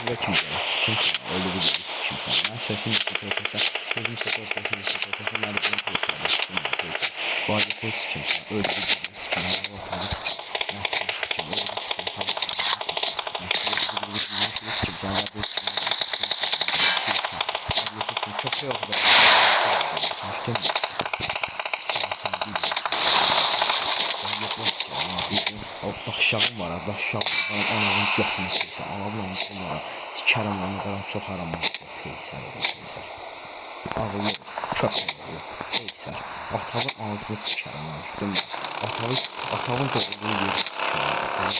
YouTube'a kim gəlir? Sikim sən, öyle bir sikim sən. Mən sözüm istəyirsən, sözüm istəyirsən, mən de bunu koyacağım. Bu arada koy sikim sən, öyle bir sikim. Çok şey oldu. Daşşağım var, daşşağım anamın götünü seysə, anamın bunlara sikerim onu, qaram soxaram onu, peysər, ağıllı, köpək olur, peysər, atavın ağzını sikerim onu, atavın doğulduğu yeri sikerim,